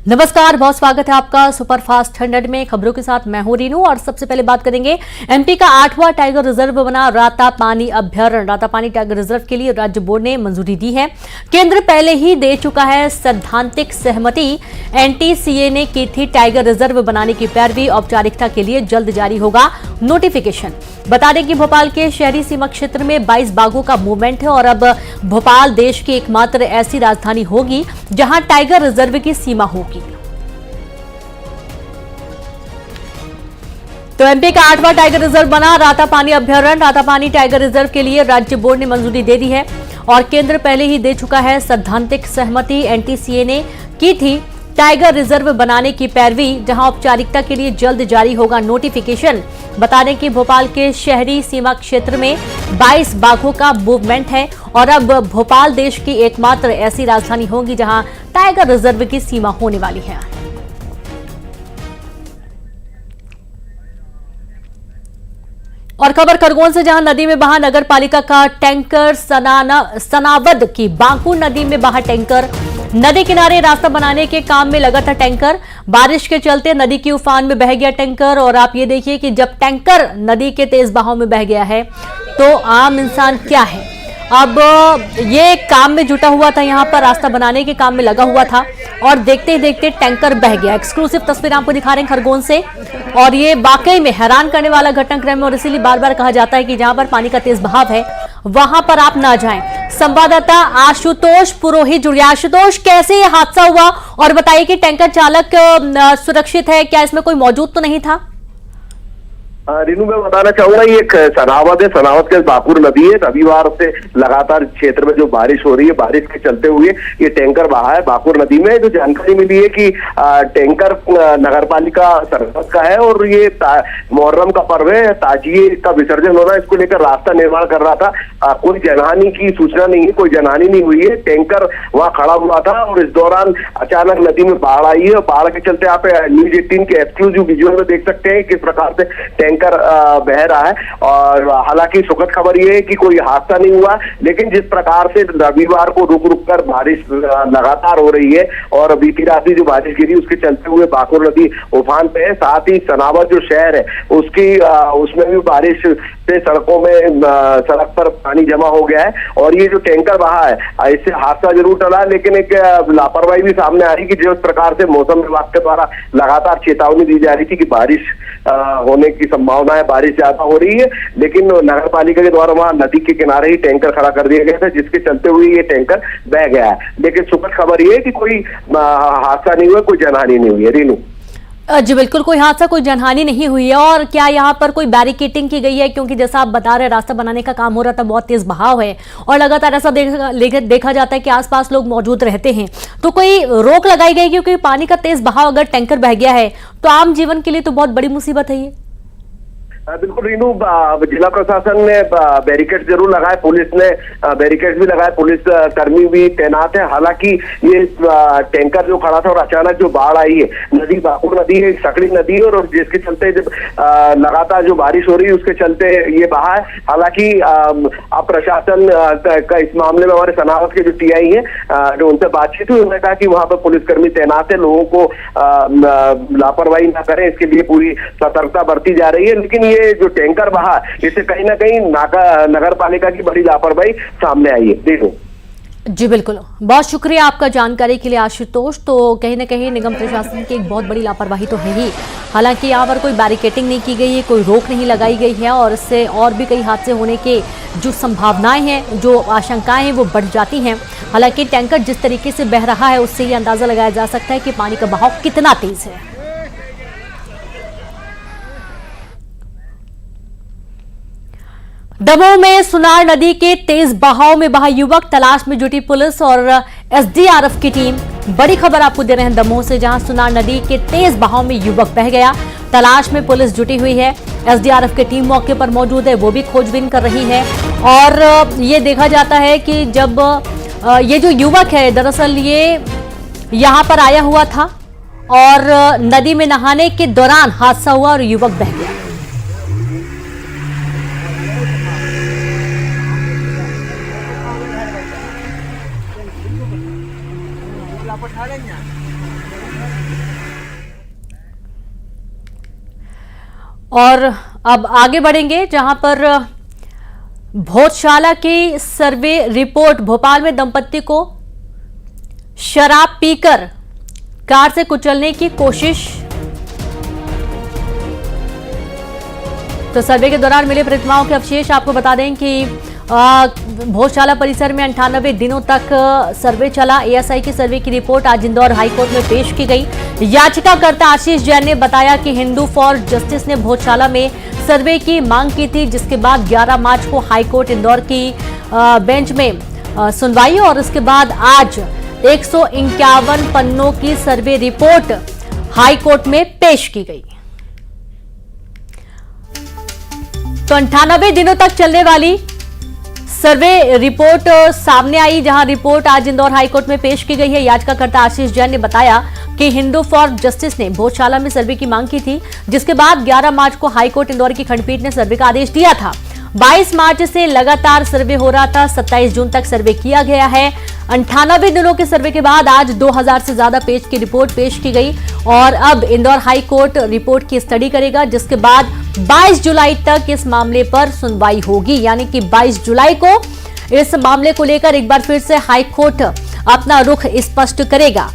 नमस्कार, बहुत स्वागत है आपका सुपरफास्ट 100 में। खबरों के साथ मैं हूं रीनू और सबसे पहले बात करेंगे एमपी का 8वां टाइगर रिजर्व बना रातापानी अभ्यारण्य। रातापानी टाइगर रिजर्व के लिए राज्य बोर्ड ने मंजूरी दी है। केंद्र पहले ही दे चुका है सैद्धांतिक सहमति। एनटीसीए ने की थी टाइगर रिजर्व बनाने की पैरवी। औपचारिकता के लिए जल्द जारी होगा नोटिफिकेशन। बता दें कि भोपाल के शहरी सीमा क्षेत्र में 22 बाघों का मूवमेंट है और अब भोपाल देश की एकमात्र ऐसी राजधानी होगी जहां टाइगर रिजर्व की सीमा होगी। तो एमपी का 8वां टाइगर रिजर्व बना रातापानी अभ्यारण्य। रातापानी टाइगर रिजर्व के लिए राज्य बोर्ड ने मंजूरी दे दी है और केंद्र पहले ही दे चुका है सैद्धांतिक सहमति। एनटीसीए ने की थी टाइगर रिजर्व बनाने की पैरवी, जहां औपचारिकता के लिए जल्द जारी होगा नोटिफिकेशन। बता दें कि भोपाल के शहरी सीमा क्षेत्र में 22 बाघों का मूवमेंट है और अब भोपाल देश की एकमात्र ऐसी राजधानी होगी जहां टाइगर रिजर्व की सीमा होने वाली है। और खबर खरगोन से, जहां नदी में बहा नगर पालिका का टैंकर। सनावद की बांकुर नदी में बहा टैंकर। नदी किनारे रास्ता बनाने के काम में लगा था टैंकर। बारिश के चलते नदी की उफान में बह गया टैंकर। और आप ये देखिए कि जब टैंकर नदी के तेज बहाव में बह गया है तो आम इंसान क्या है, अब ये काम में जुटा हुआ था, यहां पर रास्ता बनाने के काम में लगा हुआ था और देखते ही देखते टैंकर बह गया। एक्सक्लूसिव तस्वीर आपको दिखा रहे हैं खरगोन से और ये वाकई में हैरान करने वाला घटनाक्रम है और इसीलिए बार बार कहा जाता है कि जहां पर पानी का तेज बहाव है वहां पर आप ना जाएं। संवाददाता आशुतोष पुरोहित जुड़े। आशुतोष, कैसे ये हादसा हुआ और बताइए कि टैंकर चालक सुरक्षित है, क्या इसमें कोई मौजूद तो नहीं था? रीनू, मैं बताना चाहूंगा, ये एक सनावद है। सनावद के बांकुर नदी है। रविवार से लगातार क्षेत्र में जो बारिश हो रही है, बारिश के चलते हुए ये टैंकर बहा है बांकुर नदी में। जो जानकारी मिली है कि टैंकर नगरपालिका सरहद का है और ये मुहर्रम का पर्व है, ताजिए का विसर्जन होना, इसको लेकर रास्ता निर्माण कर रहा था। कोई जनहानि की सूचना नहीं है, कोई जनहानि नहीं हुई है। टैंकर वहां खड़ा हुआ था और इस दौरान अचानक नदी में बाढ़ आई है और बाढ़ के चलते आप न्यूज 18 के एक्सक्लूसिव विजुअल में देख सकते हैं किस प्रकार से टैंकर बह रहा है। और हालांकि सुखद खबर यह है कि कोई हादसा नहीं हुआ, लेकिन जिस प्रकार से रविवार को रुक रुक कर बारिश लगातार हो रही है और बीती रात जो बारिश गिरी उसके चलते हुए बांकुर नदी उफान पे है। साथ ही सनावद जो शहर है उसमें भी बारिश से सड़कों में सड़क पर पानी जमा हो गया है और ये जो टैंकर बहा है इससे हादसा जरूर टला, लेकिन एक लापरवाही भी सामने आ रही कि जिस प्रकार से मौसम विभाग के द्वारा लगातार चेतावनी दी जा रही थी कि बारिश होने की संभावना है, बारिश ज्यादा हो रही है, लेकिन नगर पालिका के द्वारा वहां नदी के किनारे ही टैंकर खड़ा कर दिया गया था, जिसके चलते हुए ये टैंकर बह गया है। लेकिन सुखद खबर ये है कि कोई हादसा नहीं हुआ, कोई जनहानि नहीं हुई है। रीनू जी बिल्कुल, कोई हादसा, कोई जनहानि नहीं हुई है। और क्या यहाँ पर कोई बैरिकेटिंग की गई है? क्योंकि जैसा आप बता रहे हैं रास्ता बनाने का काम हो रहा था, बहुत तेज बहाव है और लगातार ऐसा देखा जाता है कि आसपास लोग मौजूद रहते हैं, तो कोई रोक लगाई गई? क्योंकि पानी का तेज बहाव अगर टैंकर बह गया है तो आम जीवन के लिए तो बहुत बड़ी मुसीबत है ये। बिल्कुल रीनू, जिला प्रशासन ने बैरिकेड जरूर लगाए, पुलिस ने बैरिकेड भी लगाए, पुलिस कर्मी भी तैनात है। हालांकि ये टैंकर जो खड़ा था और अचानक जो बाढ़ आई है, नदी बांकुर नदी है, सकड़ी नदी है और जिसके चलते जब लगातार जो बारिश हो रही है उसके चलते ये बहा है। हालांकि अब प्रशासन का इस मामले में हमारे सनावद के जो टीआई है जो उनसे बातचीत हुई, उन्होंने कहा कि वहां पर पुलिसकर्मी तैनात है, लोगों को लापरवाही ना करें इसके लिए पूरी सतर्कता बरती जा रही है। लेकिन ये जो टैंकर बहा इससे कहीं ना कहीं नगर पालिका की बड़ी लापरवाही सामने आई है। देखो जी बिल्कुल, बहुत शुक्रिया आपका जानकारी के लिए आशुतोष। तो कहीं ना कहीं निगम प्रशासन की एक बहुत बड़ी लापरवाही तो है ही। हालांकि यहाँ पर कोई बैरिकेटिंग नहीं की गई है, कोई रोक नहीं लगाई गई है और इससे और भी कई हादसे होने के जो संभावनाएं हैं, जो आशंकाएं हैं वो बढ़ जाती हैं। हालांकि टैंकर जिस तरीके से बह रहा है उससे ये अंदाजा लगाया जा सकता है कि पानी का बहाव कितना तेज है। दमोह में सुनार नदी के तेज बहाव में बहा युवक, तलाश में जुटी पुलिस और एसडीआरएफ की टीम। बड़ी खबर आपको दे रहे हैं दमोह से, जहां सुनार नदी के तेज बहाव में युवक बह गया। तलाश में पुलिस जुटी हुई है, एसडीआरएफ की टीम मौके पर मौजूद है, वो भी खोजबीन कर रही है। और ये देखा जाता है कि जब ये जो युवक है दरअसल ये यहां पर आया हुआ था और नदी में नहाने के दौरान हादसा हुआ और युवक बह गया। और अब आगे बढ़ेंगे, जहां पर भोजशाला की सर्वे रिपोर्ट, भोपाल में दंपत्ति को शराब पीकर कार से कुचलने की कोशिश। तो सर्वे के दौरान मिले प्रतिमाओं के अवशेष। आपको बता दें कि भोजशाला परिसर में 98 दिनों तक सर्वे चला। एएसआई की सर्वे की रिपोर्ट आज इंदौर हाईकोर्ट में पेश की गई। याचिकाकर्ता आशीष जैन ने बताया कि हिंदू फॉर जस्टिस ने भोजशाला में सर्वे की मांग की थी, जिसके बाद 11 मार्च को हाईकोर्ट इंदौर की बेंच में सुनवाई और उसके बाद आज 151 पन्नों की सर्वे रिपोर्ट हाईकोर्ट में पेश की गई। तो 98 दिनों तक चलने वाली सर्वे रिपोर्ट सामने आई, जहां रिपोर्ट आज इंदौर हाईकोर्ट में पेश की गई है। याचिकाकर्ता आशीष जैन ने बताया कि हिंदू फॉर जस्टिस ने भोजशाला में सर्वे की मांग की थी, जिसके बाद 11 मार्च को हाईकोर्ट इंदौर की खंडपीठ ने सर्वे का आदेश दिया था। 22 मार्च से लगातार सर्वे हो रहा था। 27 जून तक सर्वे किया गया है। 98 दिनों के सर्वे के बाद आज 2000 से ज्यादा पेज की रिपोर्ट पेश की गई और अब इंदौर हाईकोर्ट रिपोर्ट की स्टडी करेगा, जिसके बाद 22 जुलाई तक इस मामले पर सुनवाई होगी। यानी कि 22 जुलाई को इस मामले को लेकर एक बार फिर से हाईकोर्ट अपना रुख स्पष्ट करेगा।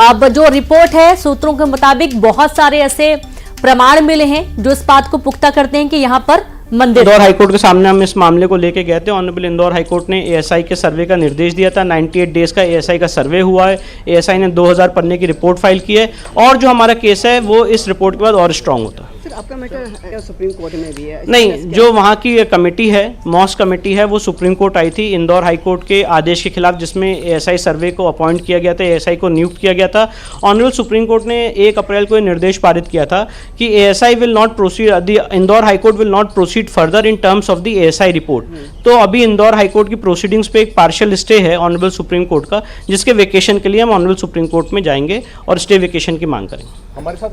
अब जो रिपोर्ट है, सूत्रों के मुताबिक बहुत सारे ऐसे प्रमाण मिले हैं जो इस बात को पुख्ता करते हैं कि यहाँ पर मंदिर। इंदौर हाईकोर्ट के सामने हम इस मामले को लेके गए थे। ऑनरेबल इंदौर हाईकोर्ट ने एएसआई के सर्वे का निर्देश दिया था। 98 डेज का एएसआई का सर्वे हुआ है। एएसआई ने 2000 पन्ने की रिपोर्ट फाइल की है और जो हमारा केस है वो इस रिपोर्ट के बाद और स्ट्रांग होता है। सर, आपका मैटर सुप्रीम कोर्ट में भी है? नहीं, जो वहाँ की कमेटी है, मॉस कमेटी है, वो सुप्रीम कोर्ट आई थी इंदौर हाईकोर्ट के आदेश के खिलाफ, जिसमें एएसआई सर्वे को अपॉइंट किया गया था, एएसआई को नियुक्त किया गया था। ऑनरेबल सुप्रीम कोर्ट ने 1 अप्रैल को निर्देश पारित किया था कि ASI will not proceed, Indore high court will not proceed further in terms of the ASI report. तो अभी इंदौर हाईकोर्ट की प्रोसीडिंग्स पे एक पार्शियल स्टे है ऑनरेबल सुप्रीम कोर्ट का, जिसके वेकेशन के लिए हम ऑनरेबल सुप्रीम कोर्ट में जाएंगे और स्टे वेकेशन की मांग करेंगे। हमारे साथ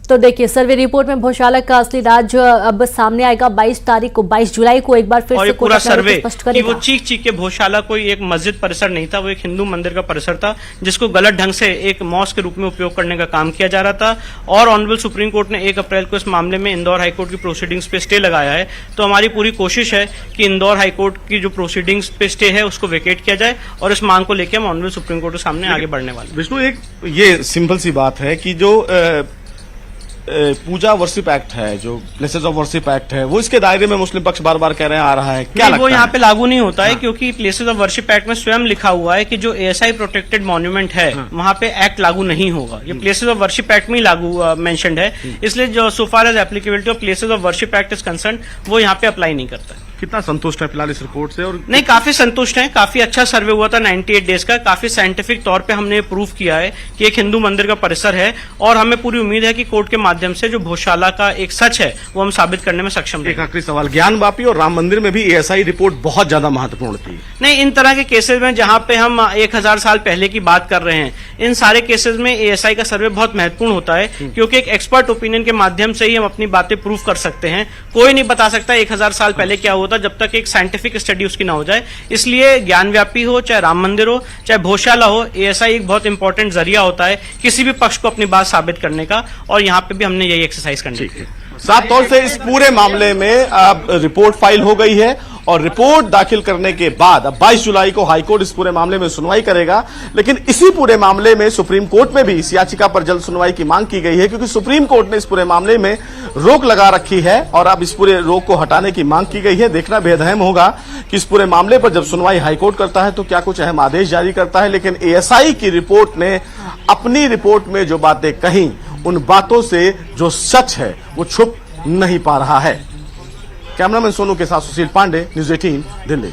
तो देखिए, सर्वे रिपोर्ट में भोजशाला का असली राज अब सामने आएगा। 22 तारीख को, 22 जुलाई को एक बार फिर और से ये पूरा सर्वे स्पष्ट कि करेगा। वो चीख के भोजशाला कोई एक मस्जिद परिसर नहीं था, वो एक हिंदू मंदिर का परिसर था, जिसको गलत ढंग से एक मॉस्क के रूप में उपयोग करने का काम किया जा रहा था। और ऑनरेबल सुप्रीम कोर्ट ने 1 अप्रैल को इस मामले में इंदौर हाईकोर्ट की प्रोसीडिंग्स पे स्टे लगाया है। तो हमारी पूरी कोशिश है कि इंदौर हाईकोर्ट की जो प्रोसीडिंग्स पे स्टे है उसको वेकेट किया जाए और इस मांग को लेकर हम ऑनरेबल सुप्रीम कोर्ट के सामने आगे बढ़ने वाले। विष्णु, एक ये सिंपल सी बात है कि जो पूजा वर्शिप एक्ट है, जो प्लेसेस ऑफ वर्शिप एक्ट है, वो इसके दायरे में मुस्लिम पक्ष बार बार कह रहे हैं आ रहा है। क्या लगता वो यहाँ है? पे लागू नहीं होता है, क्योंकि प्लेसेस ऑफ वर्शिप एक्ट में स्वयं लिखा हुआ है कि जो एएसआई प्रोटेक्टेड मॉन्यूमेंट है वहाँ पे एक्ट लागू नहीं होगा। ये प्लेसेस ऑफ वर्शिप एक्ट में ही लागू मेंशन्ड है, इसलिए जो so far as applicability of places of worship act is concern, वो यहाँ पे अप्लाई नहीं करता है। कितना संतुष्ट है फिलहाल इस रिपोर्ट से? और नहीं, काफी संतुष्ट हैं। काफी अच्छा सर्वे हुआ था 98 डेज का। काफी साइंटिफिक तौर पे हमने प्रूफ किया है कि एक हिंदू मंदिर का परिसर है और हमें पूरी उम्मीद है कि कोर्ट के माध्यम से जो भोजशाला का एक सच है वो हम साबित करने में सक्षम एक हैं। आखिरी सवाल, ज्ञानवापी और राम मंदिर में भी एएसआई रिपोर्ट बहुत ज्यादा महत्वपूर्ण थी। नहीं, इन तरह के केसेस में जहां पे हम 1000 साल पहले की बात कर रहे हैं, इन सारे केसेस में एएसआई का सर्वे बहुत महत्वपूर्ण होता है, क्योंकि एक एक्सपर्ट ओपिनियन के माध्यम से ही हम अपनी बातें प्रूफ कर सकते हैं। कोई नहीं बता सकता 1000 साल पहले क्या हुआ था जब तक एक साइंटिफिक स्टडी उसकी ना हो जाए। इसलिए ज्ञानव्यापी हो, चाहे राम मंदिर हो, चाहे भोजशाला हो, एएसआई एक बहुत इंपॉर्टेंट जरिया होता है किसी भी पक्ष को अपनी बात साबित करने का, और यहाँ पे भी हमने यही एक्सरसाइज करनी है। साफ तौर से इस पूरे मामले में अब रिपोर्ट फाइल हो गई है और रिपोर्ट दाखिल करने के बाद अब 22 जुलाई को हाईकोर्ट इस पूरे मामले में सुनवाई करेगा। लेकिन इसी पूरे मामले में सुप्रीम कोर्ट में भी इस याचिका पर जल्द सुनवाई की मांग की गई है, क्योंकि सुप्रीम कोर्ट ने इस पूरे मामले में रोक लगा रखी है और अब इस पूरे रोक को हटाने की मांग की गई है। देखना बेहद अहम होगा कि इस पूरे मामले पर जब सुनवाई हाईकोर्ट करता है तो क्या कुछ अहम आदेश जारी करता है। लेकिन एएसआई की रिपोर्ट ने अपनी रिपोर्ट में जो बातें कही, उन बातों से जो सच है वो छुप नहीं पा रहा है। कैमरामैन सोनू के साथ सुशील पांडे, न्यूज़ 18 दिल्ली।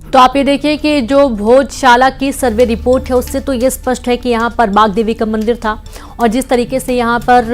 तो आप ये देखिए कि जो भोजशाला की सर्वे रिपोर्ट है उससे तो ये स्पष्ट है कि यहाँ पर बाग देवी का मंदिर था, और जिस तरीके से यहाँ पर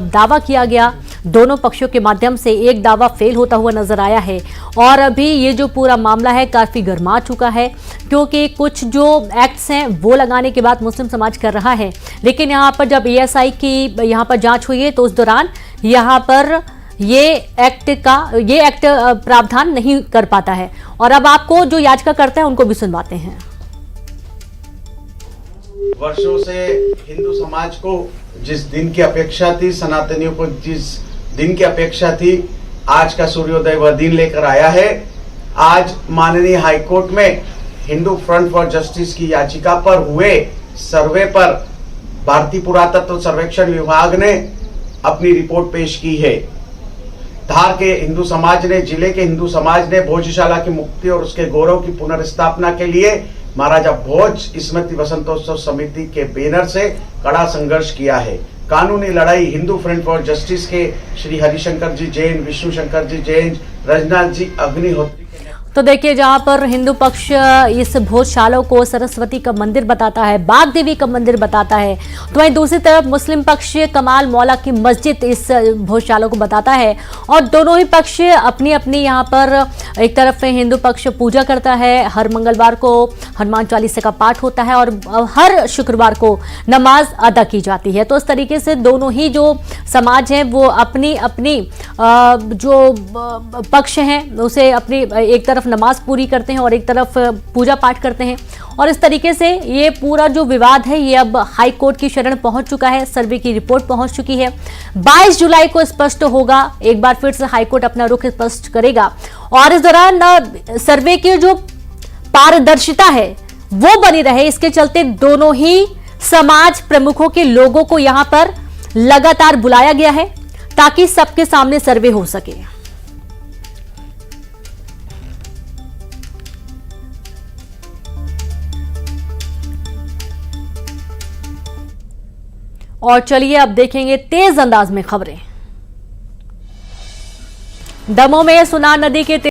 दावा किया गया दोनों पक्षों के माध्यम से, एक दावा फेल होता हुआ नजर आया है। और अभी ये जो पूरा मामला है काफ़ी गर्मा चुका है, क्योंकि कुछ जो एक्ट्स हैं वो लगाने की बात मुस्लिम समाज कर रहा है। लेकिन यहाँ पर जब एएसआई की यहाँ पर जांच हुई है तो उस दौरान यहाँ पर ये एक्ट प्रावधान नहीं कर पाता है। और अब आपको जो याचिका करते हैं उनको भी सुनवाते हैं। वर्षों से हिंदू समाज को जिस दिन की अपेक्षा थी, सनातनियों को जिस दिन की अपेक्षा थी, आज का सूर्योदय वह दिन लेकर आया है। आज माननीय हाईकोर्ट में हिंदू फ्रंट फॉर जस्टिस की याचिका पर हुए सर्वे पर भारतीय पुरातत्व सर्वेक्षण विभाग ने अपनी रिपोर्ट पेश की है। धार के हिंदू समाज ने, जिले के हिंदू समाज ने भोजशाला की मुक्ति और उसके गौरव की पुनर्स्थापना के लिए महाराजा भोज स्मृति वसंतोत्सव समिति के बैनर से कड़ा संघर्ष किया है। कानूनी लड़ाई हिंदू फ्रंट फॉर जस्टिस के श्री हरिशंकर जी जैन, विष्णु शंकर जी जैन, रजनाथ जी अग्निहोत्री। तो देखिए, जहां पर हिंदू पक्ष इस भोजशाला को सरस्वती का मंदिर बताता है, बाग देवी का मंदिर बताता है, तो वहीं दूसरी तरफ मुस्लिम पक्ष कमाल मौला की मस्जिद इस भोजशाला को बताता है। और दोनों ही पक्ष अपनी अपनी यहां पर एक तरफ हिंदू पक्ष पूजा करता है, हर मंगलवार को हनुमान चालीसा का पाठ होता है और हर शुक्रवार को नमाज अदा की जाती है। तो इस तरीके से दोनों ही जो समाज हैं वो अपनी अपनी जो पक्ष हैं उसे अपनी एक तरफ नमाज पूरी करते हैं और एक तरफ पूजा पाठ करते हैं। और इस तरीके से ये पूरा जो विवाद है ये अब हाई कोर्ट की शरण पहुंच चुका है। सर्वे की रिपोर्ट पहुंच चुकी है। 22 जुलाई को स्पष्ट होगा, एक बार फिर से हाई कोर्ट अपना रुख स्पष्ट करेगा। और इस दौरान सर्वे की जो पारदर्शिता है वो बनी रहे, इसके चलते दोनों ही समाज प्रमुखों के लोगों को यहां पर लगातार बुलाया गया है ताकि सबके सामने सर्वे हो सके। और चलिए अब देखेंगे तेज अंदाज में खबरें। दमोह में सुनार नदी के